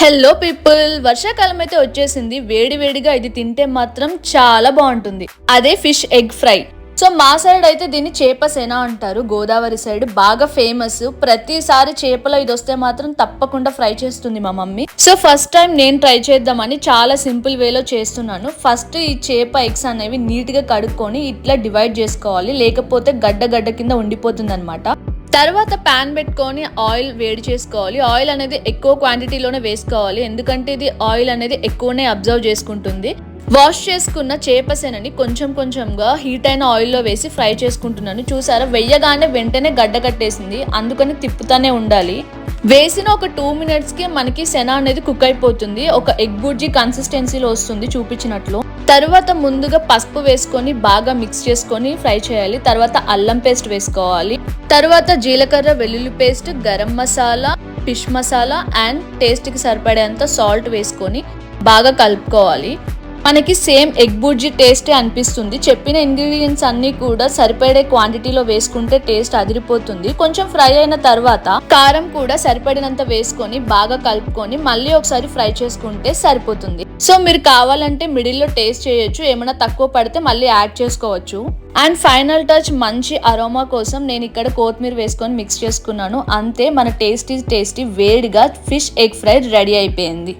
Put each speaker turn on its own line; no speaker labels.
Hello people, వర్షాకాలం అయితే వచ్చేసింది. వేడి వేడిగా ఇది తింటే మాత్రం చాలా బాగుంటుంది. అదే ఫిష్ ఎగ్ ఫ్రై. సో మా సైడ్ అయితే దీన్ని చేప సేన అంటారు. గోదావరి సైడ్ బాగా ఫేమస్. ప్రతిసారి చేపలో ఇది వస్తే మాత్రం తప్పకుండా ఫ్రై చేస్తుంది మా మమ్మీ. సో ఫస్ట్ టైం నేను ట్రై చేద్దామని చాలా సింపుల్ వేలో చేస్తున్నాను. ఫస్ట్ ఈ చేప ఎగ్స్ అనేవి నీట్ గా కడుక్కొని ఇట్లా డివైడ్ చేసుకోవాలి, లేకపోతే గడ్డ గడ్డ కింద ఉండిపోతుంది అనమాట. తర్వాత ప్యాన్ పెట్టుకొని ఆయిల్ వేడి చేసుకోవాలి. ఆయిల్ అనేది ఎక్కువ క్వాంటిటీలోనే వేసుకోవాలి, ఎందుకంటే ఇది ఆయిల్ అనేది ఎక్కువనే అబ్జర్వ్ చేసుకుంటుంది. వాష్ చేసుకున్న చేపసేనని కొంచెం కొంచెంగా హీట్ అయిన ఆయిల్లో వేసి ఫ్రై చేసుకుంటున్నాను. చూసారా, వెయ్యగానే వెంటనే గడ్డ కట్టేసింది, అందుకని తిప్పుతానే ఉండాలి. వేసిన ఒక 2 minutes కి మనకి సెన అనేది కుక్ అయిపోతుంది. ఒక ఎగ్ బుర్జీ కన్సిస్టెన్సీలో వస్తుంది చూపించినట్లు. తర్వాత ముందుగా పసుపు వేసుకొని బాగా మిక్స్ చేసుకొని ఫ్రై చేయాలి. తర్వాత అల్లం పేస్ట్ వేసుకోవాలి. తర్వాత జీలకర్ర, వెల్లుల్లి paste, garam masala, fish masala and టేస్ట్కి సరిపడేంత సాల్ట్ వేసుకొని బాగా కలుపుకోవాలి. మనకి సేమ్ ఎగ్ బుర్జీ టేస్టే అనిపిస్తుంది. చెప్పిన ఇంగ్రీడియంట్స్ అన్ని కూడా సరిపడే క్వాంటిటీలో వేసుకుంటే టేస్ట్ అదిరిపోతుంది. కొంచెం ఫ్రై అయిన తర్వాత కారం కూడా సరిపడినంత వేసుకొని బాగా కలుపుకొని మళ్ళీ ఒకసారి ఫ్రై చేసుకుంటే సరిపోతుంది. సో మీరు కావాలంటే మిడిల్లో టేస్ట్ చేయొచ్చు, ఏమైనా తక్కువ పడితే మళ్ళీ యాడ్ చేసుకోవచ్చు. అండ్ ఫైనల్ టచ్ మంచి అరోమా కోసం నేను ఇక్కడ కొత్తిమీర వేసుకొని మిక్స్ చేసుకున్నాను. అంతే, మన టేస్టీ వేడిగా ఫిష్ ఎగ్ ఫ్రై రెడీ అయిపోయింది.